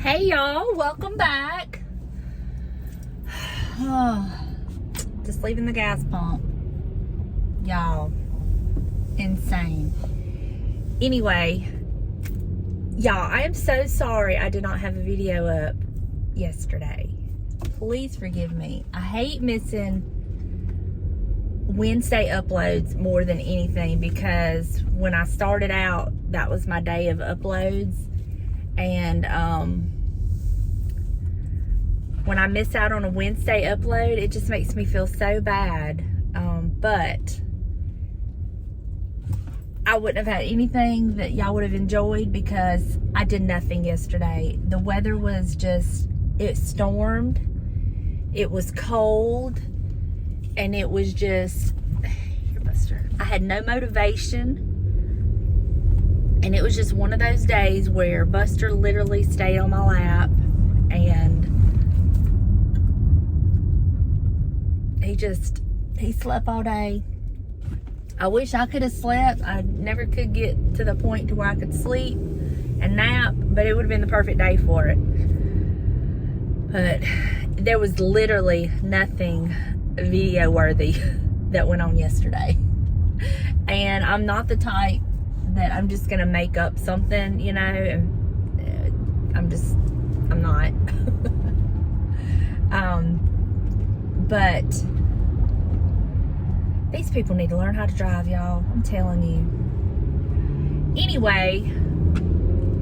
Hey y'all, welcome back. Just leaving the gas pump. Y'all, insane. Anyway, y'all, I am so sorry I did not have a video up yesterday. Please forgive me. I hate missing Wednesday uploads more than anything because when I started out, that was my day of uploads. And when I miss out on a Wednesday upload, it just makes me feel so bad. But I wouldn't have had anything that y'all would have enjoyed because I did nothing yesterday. The weather was just, it stormed, it was cold, and it was just, here, Buster. I had no motivation. And it was just one of those days where Buster literally stayed on my lap and he slept all day. I wish I could have slept. I never could get to the point to where I could sleep and nap, but it would have been the perfect day for it. But there was literally nothing video worthy that went on yesterday. And I'm not the type that I'm just gonna make up something, you know, and I'm not. But these people need to learn how to drive, y'all. I'm telling you. Anyway,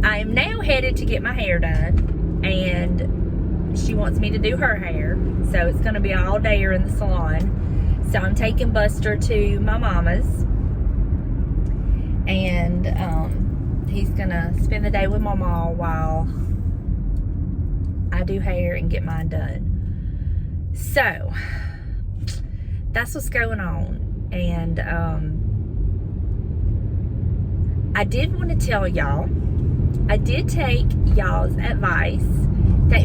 I am now headed to get my hair done, and she wants me to do her hair, so it's gonna be all day here in the salon. So I'm taking Buster to my mama's, and he's gonna spend the day with Mama while I do hair and get mine done. So that's what's going on. And I did want to tell y'all, I did take y'all's advice.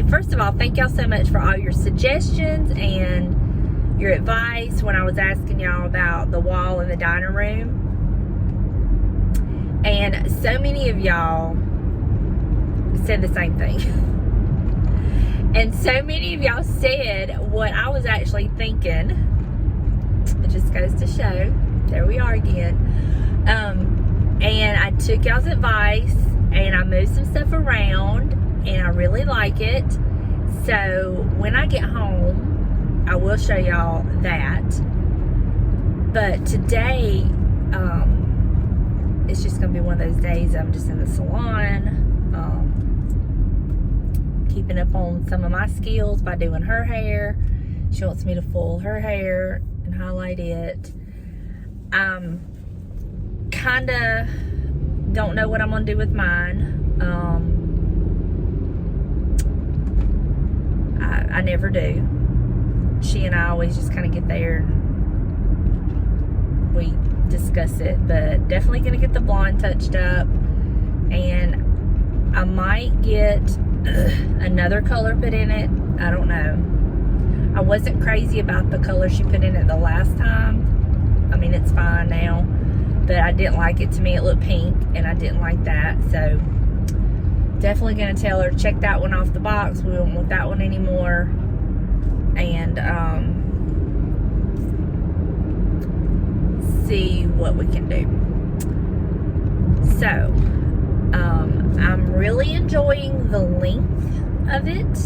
First of all, thank y'all so much for all your suggestions and your advice when I was asking y'all about the wall in the dining room. And so many of y'all said the same thing. And so many of y'all said what I was actually thinking. It just goes to show. There we are again. And I took y'all's advice and I moved some stuff around and I really like it. So when I get home, I will show y'all that. But today, it's just gonna be one of those days I'm just in the salon, keeping up on some of my skills by doing her hair. She wants me to full her hair and highlight it. Kinda don't know what I'm gonna do with mine. I never do. She and I always just kind of get there and we discuss it, but definitely gonna get the blonde touched up, and I might get another color put in it. I don't know. I wasn't crazy about the color she put in it the last time. I mean, it's fine now, but I didn't like it. To me, it looked pink, and I didn't like that. So definitely gonna tell her, check that one off the box. We don't want that one anymore. And see what we can do. So I'm really enjoying the length of it,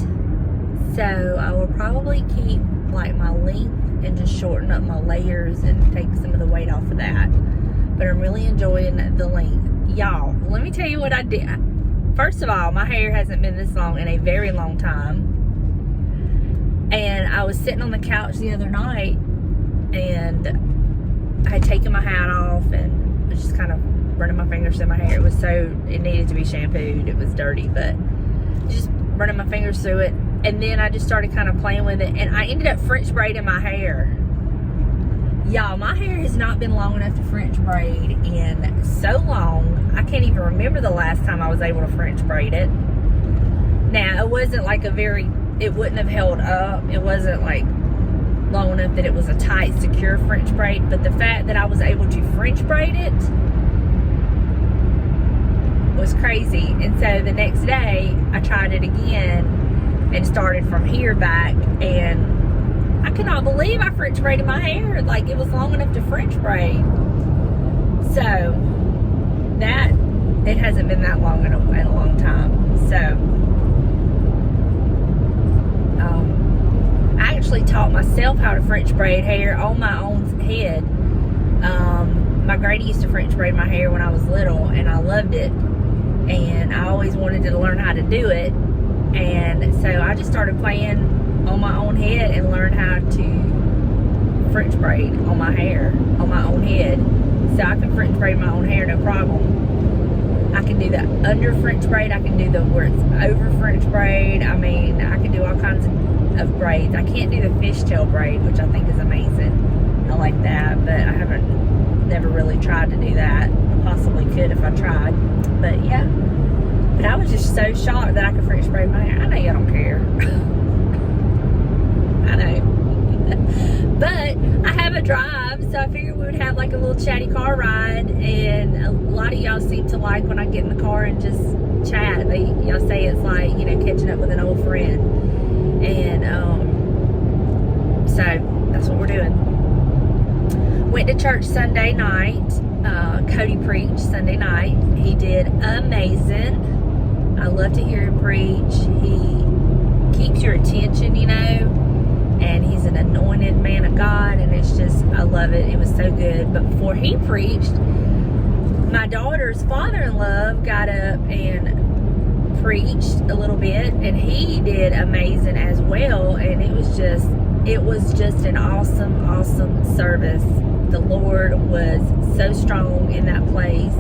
so I will probably keep like my length and just shorten up my layers and take some of the weight off of that. But I'm really enjoying the length. Y'all, let me tell you what I did. First of all, my hair hasn't been this long in a very long time, and I was sitting on the couch the other night and I had taken my hat off and was just kind of running my fingers through my hair. It needed to be shampooed. It was dirty, but just running my fingers through it. And then I just started kind of playing with it, and I ended up French braiding my hair. Y'all, my hair has not been long enough to French braid in so long. I can't even remember the last time I was able to French braid it. Now, it wasn't like it wouldn't have held up. It wasn't like long enough that it was a tight, secure French braid, but the fact that I was able to French braid it was crazy. crazy. And so the next day, I tried it again and started from here back, and I could not believe I French braided my hair. Like, it was long enough to French braid. So, that, it hasn't been that long in a long time. So, I actually taught myself how to French braid hair on my own head. My Grady used to French braid my hair when I was little, and I loved it. And I always wanted to learn how to do it. And so I just started playing on my own head and learned how to French braid on my hair, on my own head. So I can French braid my own hair, no problem. I can do the under French braid. I can do the where it's over French braid. I mean, I can do all kinds of braids. I can't do the fishtail braid, which I think is amazing. I like that, but I never really tried to do that. I possibly could if I tried, but yeah. But I was just so shocked that I could French braid my hair. I know y'all don't care. I know. But I have a drive, so I figured we would have like a little chatty car ride. And a lot of y'all seem to like when I get in the car and just chat. Y'all say it's like, you know, catching up with an old friend. And so that's what we're doing. Went to church Sunday night. Cody preached Sunday night. He did amazing. I love to hear him preach. He keeps your attention, you know, and he's an anointed man of God, and it's just, I love it. It was so good. But before he preached, my daughter's father-in-law got up and preached a little bit, and he did amazing as well. And it was just an awesome service. The Lord was so strong in that place,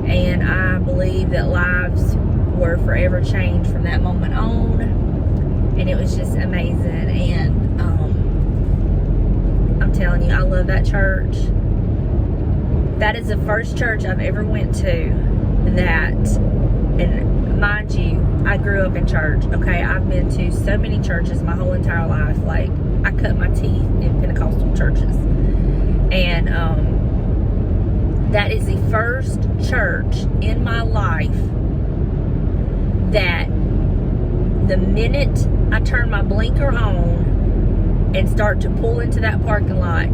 and I believe that lives were forever changed from that moment on, and it was just amazing. And I'm telling you, I love that church. That is the first church I've ever went to that, and mind you, I grew up in church, okay? I've been to so many churches my whole entire life. Like, I cut my teeth in Pentecostal churches. And that is the first church in my life that the minute I turn my blinker on and start to pull into that parking lot,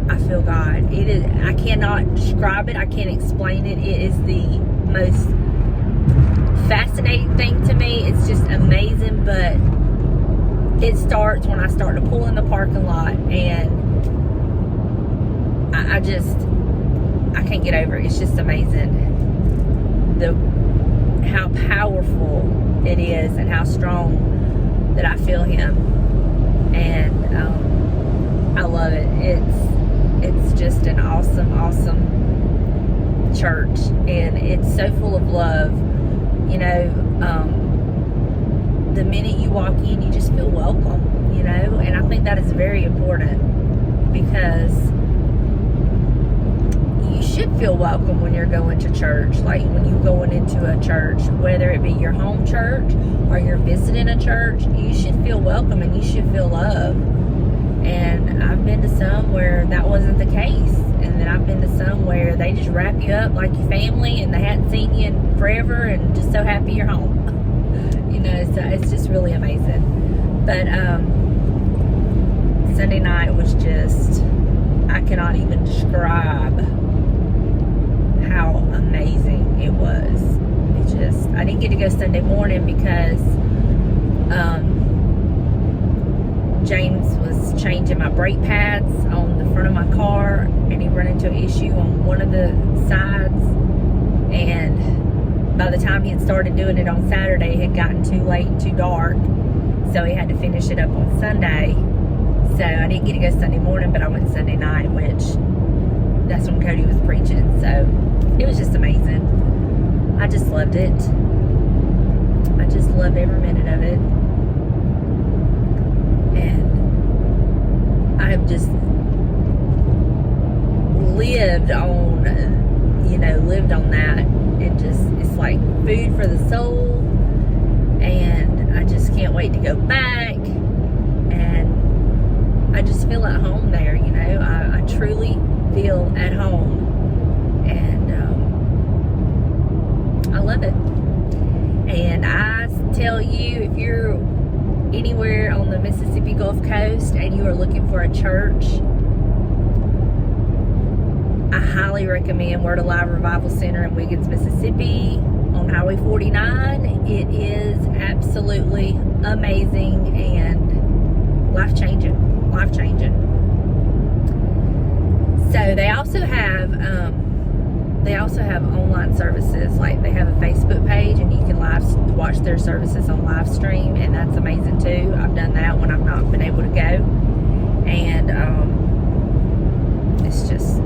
I feel God. It is, I cannot describe it. I can't explain it. It is the most fascinating thing to me. It's just amazing. But it starts when I start to pull in the parking lot, and I can't get over it. It's just amazing how powerful it is and how strong that I feel him. And I love it. It's just an awesome church, and it's so full of love. You know, the minute you walk in, you just feel welcome, you know, and I think that is very important, because you should feel welcome when you're going to church. Like, when you're going into a church, whether it be your home church or you're visiting a church, you should feel welcome and you should feel love. And I've been to some where that wasn't the case, and then I've been to some where they just wrap you up like your family, and they hadn't seen you in forever, and just so happy you're home. You know, so it's just really amazing. But Sunday night was just, I cannot even describe how amazing it was. It just, I didn't get to go Sunday morning because James was changing my brake pads on the front of my car, and he ran into an issue on one of the sides, and by the time he had started doing it on Saturday, it had gotten too late and too dark, so he had to finish it up on Sunday. So I didn't get to go Sunday morning, but I went Sunday night, which that's when Cody was preaching. So it was just amazing. I just loved it. I just loved every minute of it. And I have just lived on that. It's like food for the soul, and I just can't wait to go back. And I just feel at home there, you know. I truly feel at home, and I love it. And I tell you, if you're anywhere on the Mississippi Gulf Coast and you are looking for a church, I highly recommend Word Alive Revival Center in Wiggins, Mississippi on Highway 49. It is absolutely amazing and life-changing. Life-changing. So they also have online services. Like, they have a Facebook page and you can watch their services on live stream, and that's amazing too. I've done that when I've not been able to go, and it's just,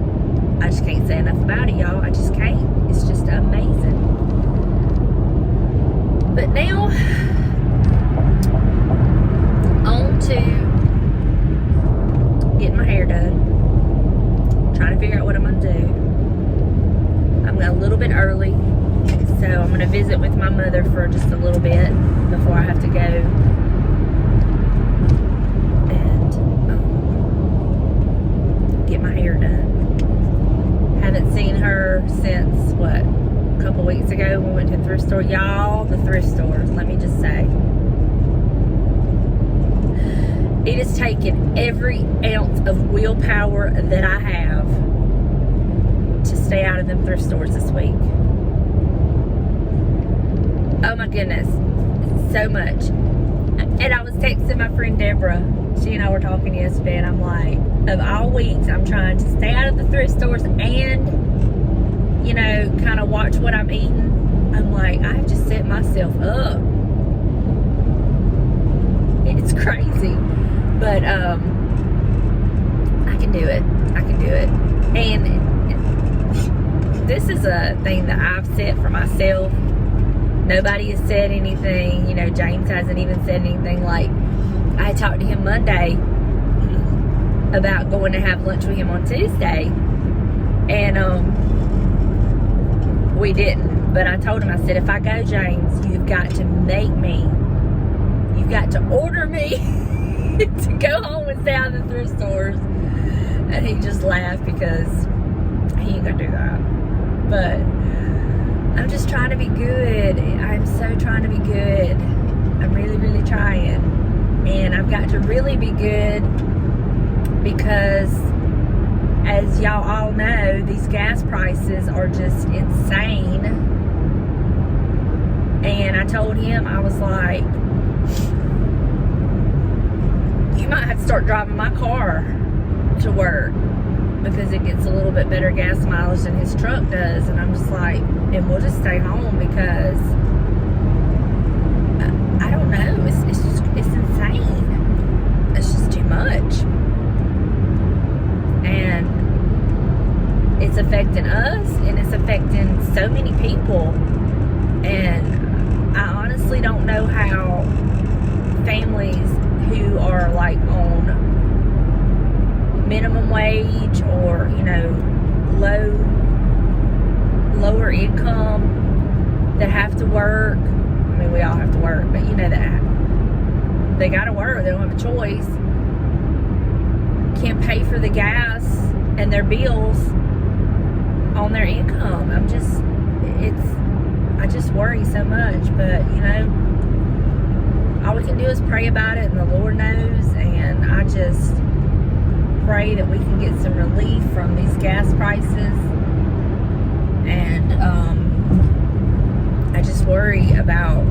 I just can't say enough about it, y'all. I just can't. It's just amazing. But now, on to getting my hair done. Trying to figure out what I'm going to do. I'm a little bit early, so I'm going to visit with my mother for just a little bit before I have to go and get my hair done. Haven't seen her since, what, a couple weeks ago when we went to the thrift store. Y'all, the thrift stores, let me just say, it has taken every ounce of willpower that I have to stay out of them thrift stores this week. Oh my goodness, so much. And I was texting my friend Deborah. She and I were talking yesterday, and I'm like, of all weeks, I'm trying to stay out of the thrift stores and, you know, kind of watch what I'm eating. I'm like, I've just set myself up. It's crazy. But I can do it. I can do it. And this is a thing that I've set for myself. Nobody has said anything. You know, James hasn't even said anything. Like, I talked to him Monday about going to have lunch with him on Tuesday. And we didn't. But I told him, I said, if I go, James, you've got to make me. You've got to order me to go home and stay out of the thrift stores. And he just laughed because he ain't gonna do that. But I'm just trying to be good. I'm so trying to be good. I'm really, really trying. And I've got to really be good because, as y'all all know, these gas prices are just insane. And I told him, I was like, you might have to start driving my car to work because it gets a little bit better gas mileage than his truck does. And I'm just like, and we'll just stay home because I don't know, it's insane. It's just too much, and it's affecting us, and it's affecting so many people. And I honestly don't know how families who are like on minimum wage or, you know, lower income that have to work. I mean, we all have to work, but you know that they gotta work, they don't have a choice, can't pay for the gas and their bills on their income. I just worry so much. But you know, all we can do is pray about it, and the Lord knows. And I just pray that we can get some relief from these gas prices. And I just worry about,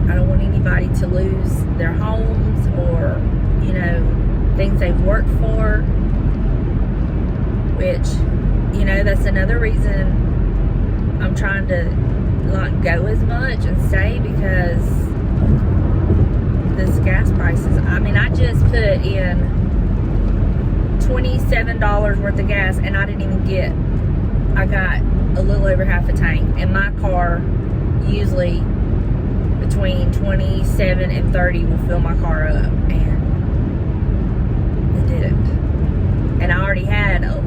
I don't want anybody to lose their homes or, you know, things they've worked for, which, you know, that's another reason I'm trying to not go as much and stay, because this gas prices. I mean, I just put in $27 worth of gas, and I didn't even I got a little over half a tank. And my car usually between 27 and 30 will fill my car up, and it didn't. And I already had a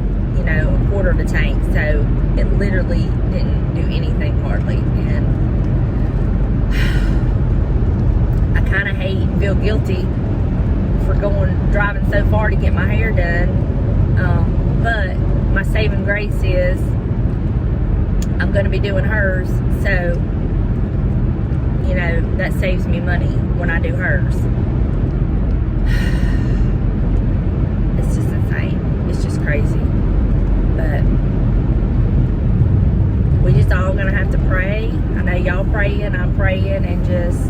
quarter of a tank, so it literally didn't do anything hardly. And I kind of hate and feel guilty for driving so far to get my hair done, but my saving grace is I'm I'm going to be doing hers, so, you know, that saves me money when I do hers. It's just insane. It's just crazy. But we just all going to have to pray. I know y'all praying, I'm praying, and just,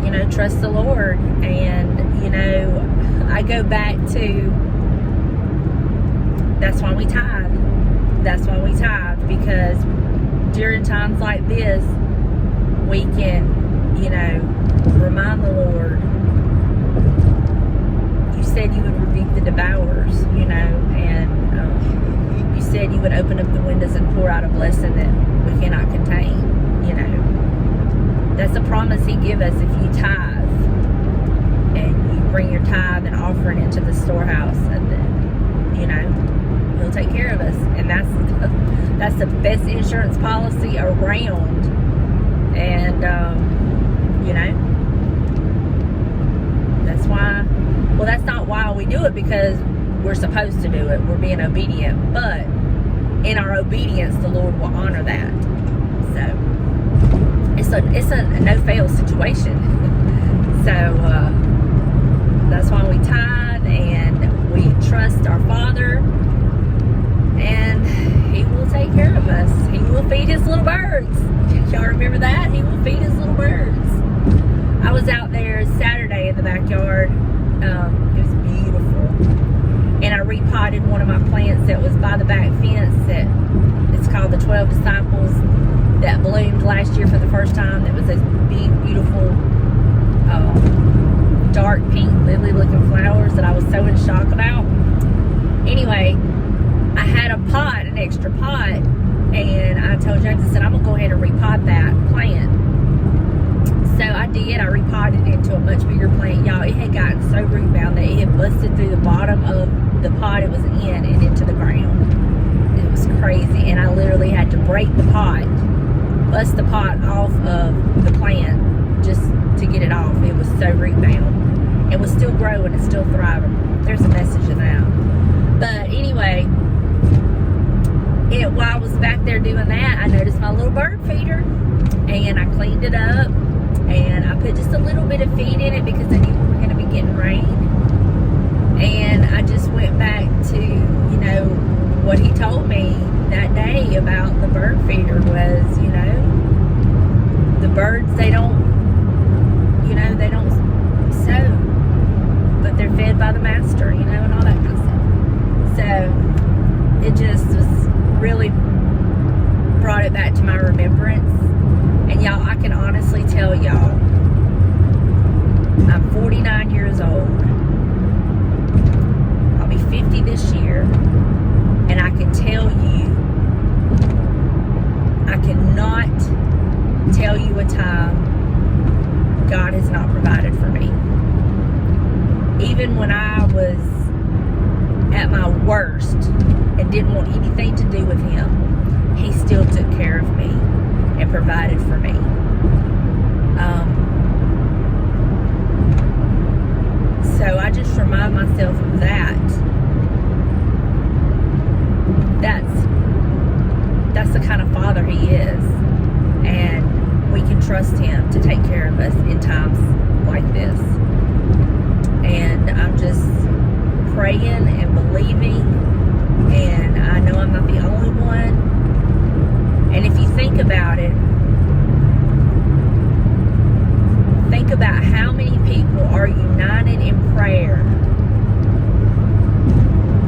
you know, trust the Lord. And, you know, I go back to, that's why we tithe. That's why we tithe, because during times like this, we can, you know, remind the Lord, you said you would rebuke the devourers, you know, and you said you would open up the windows and pour out a blessing that we cannot contain, you know. That's a promise He give us if you tithe, and you bring your tithe and offering into the storehouse, and then, you know, He'll take care of us. And that's the best insurance policy around. And you know, that's why, well, that's not why we do it, because we're supposed to do it, we're being obedient, but in our obedience the Lord will honor that. So it's a no-fail situation. So that's why we tithe, and we trust our Father, and He will take care of us. He will feed His little birds. Y'all remember that? He will feed His little birds. I was out there Saturday in the backyard. It was beautiful. And I repotted one of my plants that was by the back fence, that it's called the 12 Disciples, that bloomed last year for the first time. It was a big, beautiful, dark pink lily looking flowers that I was so in shock about. Anyway, I had a pot, an extra pot, and I told James, I said, I'm going to go ahead and repot that plant. So I did. I repotted it into a much bigger plant. Y'all, it had gotten so root bound that it had busted through the bottom of the pot it was in and into the ground. It was crazy. And I literally had to break the pot, bust the pot off of the plant just to get it off. It was so root bound. It was still growing. It's still thriving. There's a message in that. But anyway, while I was back there doing that, I noticed my little bird feeder, and I cleaned it up, and I put just a little bit of feed in it because I knew we were going to be getting rain. And I just went back to, you know, what He told me that day about the bird feeder was, you know, the birds, they don't, you know, they don't sow, but they're fed by the master, you know, and all that kind of stuff. So it just was really brought it back to my remembrance. And y'all, I can honestly tell y'all, I'm 49 years old. I'll be 50 this year. And I can tell you, I cannot tell you a time God has not provided for me. Even when I was at my worst and didn't want anything to do with Him, He still took care of me and provided for me. So I just remind myself of that. That's the kind of Father He is, and we can trust Him to take care of us in times like this. And I'm just praying and believing, and I know I'm not the only one. And if you think about it, think about how many people are united in prayer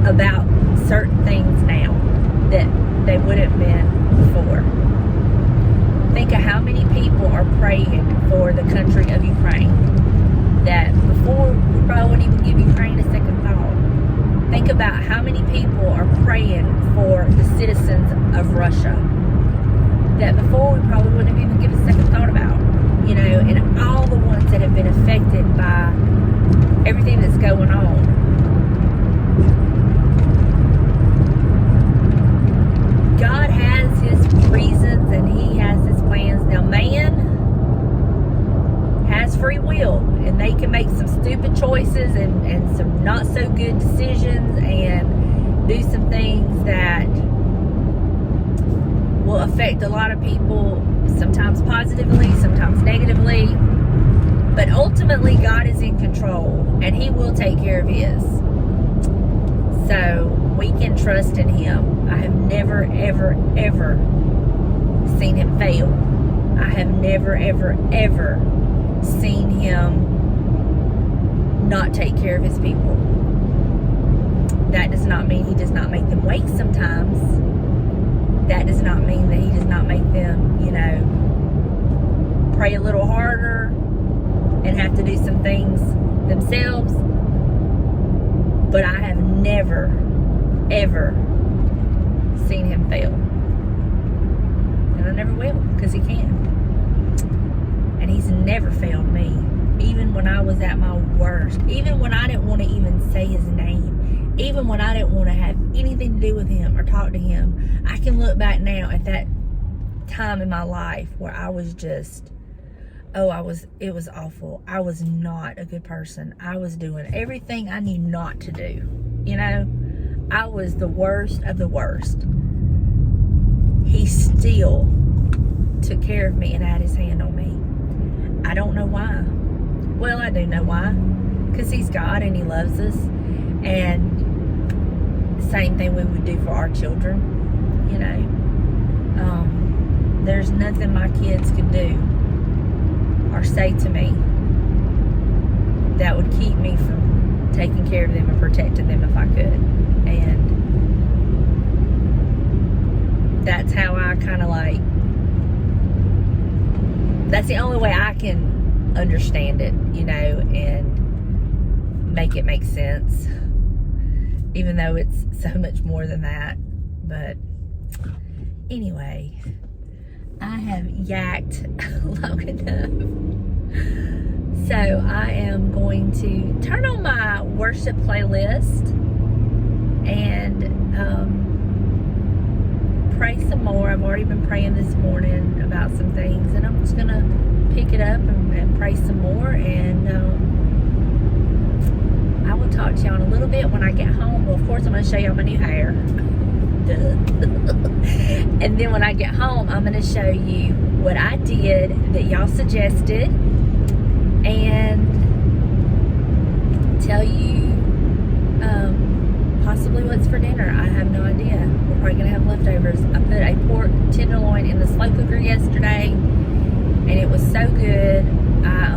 about certain things now that they wouldn't have been before. Think of how many people are praying for the country of Ukraine that before we probably wouldn't even give Ukraine a second thought. Think about how many people are praying for the citizens of Russia that before we probably wouldn't have even given a second thought about, you know, and all the ones that have been affected by everything that's going on. God has His reasons and He has His plans. Now, man has free will, and they can make some stupid choices and some not so good decisions and do some things that will affect a lot of people, sometimes positively, sometimes negatively. But ultimately, God is in control, and He will take care of His. So we can trust in Him. I have never, ever, ever seen Him fail. I have never, ever, ever seen Him not take care of His people. That does not mean He does not make them wait sometimes. That does not mean that He does not make them, you know, pray a little harder and have to do some things themselves. But I have never, ever seen Him fail. And I never will, because He can. And He's never failed me. Even when I was at my worst. Even when I didn't want to even say His name. Even when I didn't want to have anything to do with Him or talk to Him. I can look back now at that time in my life where I was just, it was awful. I was not a good person. I was doing everything I knew not to do. You know, I was the worst of the worst. He still took care of me and had His hand on me. I don't know why. Well, I do know why. Because He's God and He loves us. And same thing we would do for our children. You know, there's nothing my kids could do or say to me that would keep me from taking care of them and protecting them if I could. And that's how I kind of like, that's the only way I can understand it, you know, and make it make sense, even though it's so much more than that. But anyway, I have yacked long enough. So I am going to turn on my worship playlist and pray some more. I've already been praying this morning about some things, and I'm just gonna pick it up and pray some more. And I will talk to y'all in a little bit when I get home. Well, of course, I'm gonna show y'all my new hair. And then when I get home, I'm gonna show you what I did that y'all suggested, and tell you possibly what's for dinner. I have no idea. We're probably gonna have leftovers. I put a pork tenderloin in the slow cooker yesterday, and it was so good. I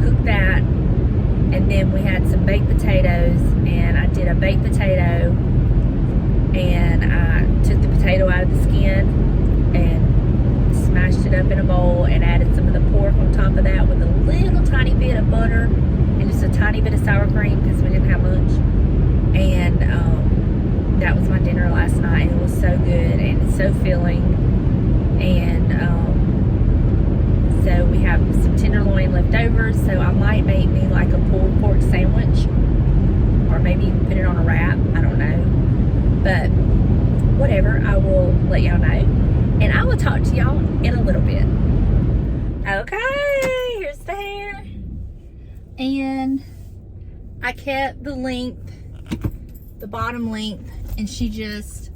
cooked that, and then we had some baked potatoes, and I did a baked potato, and I took the potato out of the skin and smashed it up in a bowl and added some of the pork on top of that with a little tiny bit of butter and just a tiny bit of sour cream because we didn't have much. And that was my dinner last night. It was so good and it's so filling. And so we have some tenderloin left over, so I might make me like a pulled pork sandwich, or maybe put it on a wrap. I don't know, but whatever, I will let y'all know, and I will talk to y'all in a little bit. Okay, here's the hair, and I kept the length, the bottom length, and she just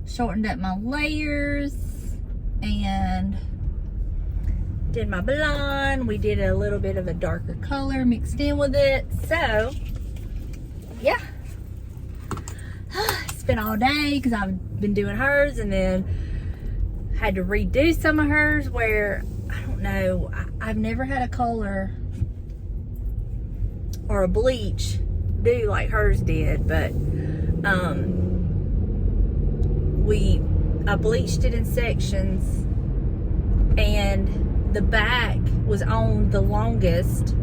shortened up my layers and did my blonde. We did a little bit of a darker color mixed in with it. So yeah, it's been all day because I've been doing hers, and then had to redo some of hers where, I don't know, I've never had a color or a bleach do like hers did, but I bleached it in sections, and the back was on the longest,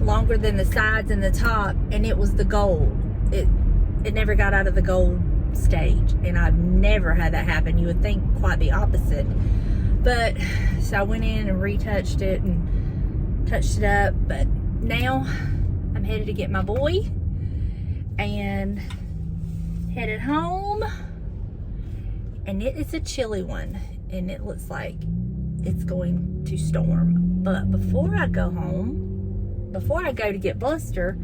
longer than the sides and the top, and it was the gold. It never got out of the gold stage, and I've never had that happen. You would think quite the opposite. But so I went in and retouched it and touched it up, but now I'm headed to get my boy and headed home. And it is a chilly one, and it looks like it's going to storm. But before I go home, before I go to get Buster,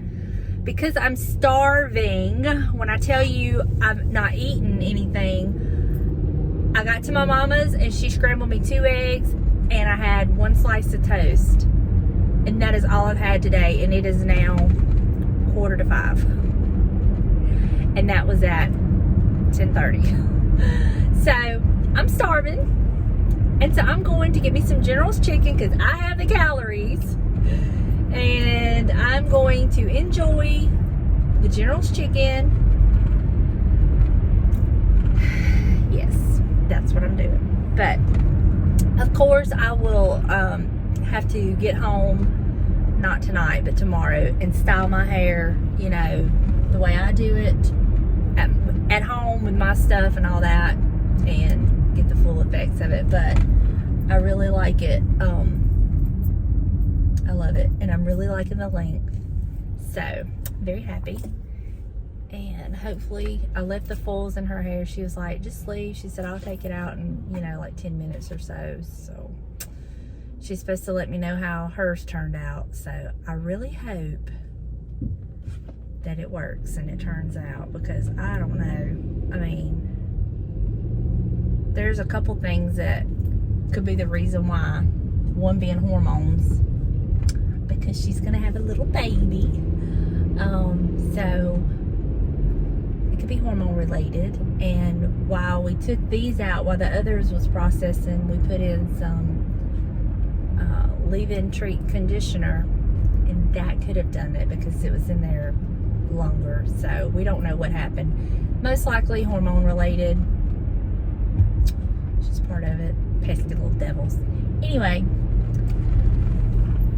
because I'm starving, when I tell you I've not eaten anything I got to my mama's and she scrambled me 2 eggs and I had 1 slice of toast. And that is all I've had today, and it is now 4:45. And that was at 10:30. So I'm starving. And so I'm going to get me some General's chicken because I have the calories. And I'm going to enjoy the General's chicken. Yes, that's what I'm doing. But of course I will have to get home, not tonight, but tomorrow, and style my hair, you know, the way I do it at home with my stuff and all that, and get the full effects of it. But I really like it. I love it, and I'm really liking the length, so very happy. And hopefully, I left the foils in her hair. She was like, just leave. She said, I'll take it out in, you know, like 10 minutes or so. So she's supposed to let me know how hers turned out. So I really hope that it works and it turns out, because I don't know. I mean, there's a couple things that could be the reason why. One being hormones, because she's gonna have a little baby. So it could be hormone related. And while we took these out, while the others was processing, we put in some leave-in treat conditioner, and that could have done it because it was in there longer. So we don't know what happened. Most likely hormone related. It's just part of it. Pesky little devils. Anyway,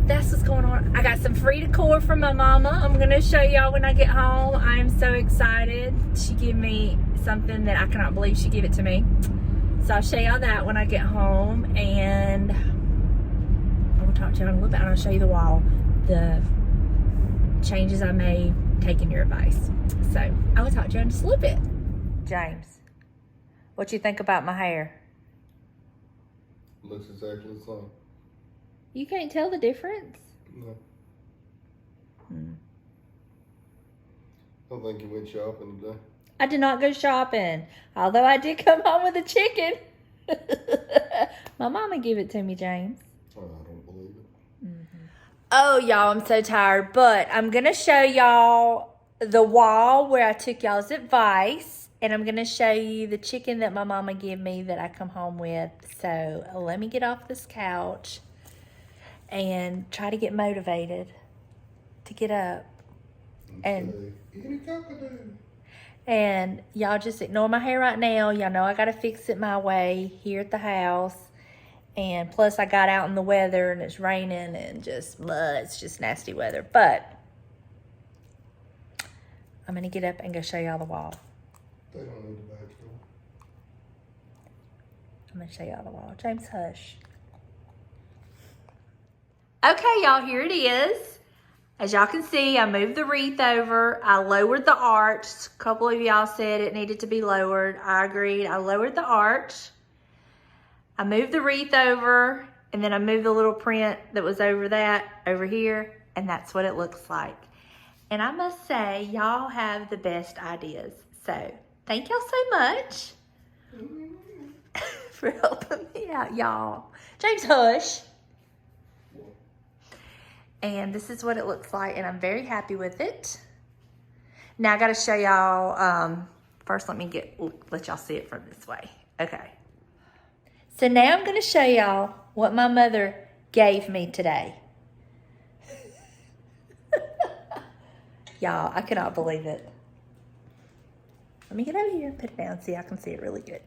that's what's going on. I got some free decor from my mama. I'm gonna show y'all when I get home. I am so excited. She gave me something that I cannot believe she gave it to me. So I'll show y'all that when I get home, and I will talk to y'all in a little bit, and I'll show you the wall, the changes I made, taking your advice. So I will talk to you in just a little bit. James, what you think about my hair? Looks exactly the same. You can't tell the difference? No. I think you went shopping today. I did not go shopping, although I did come home with a chicken. My mama gave it to me, James. Oh, I don't believe it. Oh, y'all, I'm so tired, but I'm going to show y'all the wall where I took y'all's advice, and I'm going to show you the chicken that my mama gave me that I come home with. So let me get off this couch and try to get motivated to get up. And y'all just ignore my hair right now. Y'all know I got to fix it my way here at the house. And plus I got out in the weather and it's raining and just, it's just nasty weather. But I'm going to get up and go show y'all the wall. They don't need the back door. I'm going to show y'all the wall. James, hush. Okay, y'all, here it is. As y'all can see, I moved the wreath over. I lowered the arch. A couple of y'all said it needed to be lowered. I agreed. I lowered the arch. I moved the wreath over, and then I moved the little print that was over that over here, and that's what it looks like. And I must say, y'all have the best ideas. So thank y'all so much for helping me out, y'all. James, hush. And this is what it looks like, and I'm very happy with it. Now I gotta show y'all, first let y'all see it from this way. Okay. So now I'm gonna show y'all what my mother gave me today. Y'all, I cannot believe it. Let me get over here and put it down so I can see it really good.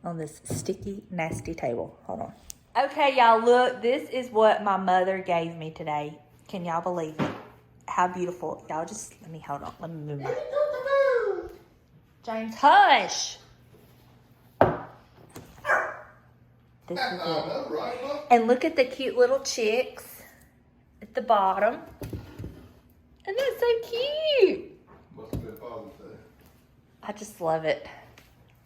On this sticky, nasty table. Hold on. Okay, y'all, look. This is what my mother gave me today. Can y'all believe it? How beautiful. Y'all just, let me, hold on. Let me move my... James, hush. This is it. And look at the cute little chicks at the bottom. And that's so cute. Must have been Father's Day. I just love it.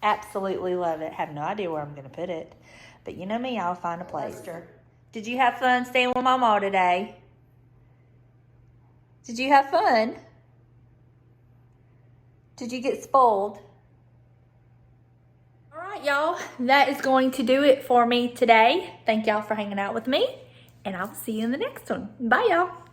Absolutely love it. Have no idea where I'm going to put it. But you know me, I'll find a place. Did you have fun staying with Mama today? Did you have fun? Did you get spoiled? y'all, that is going to do it for me today. Thank y'all for hanging out with me, and I will see you in the next one. Bye, y'all.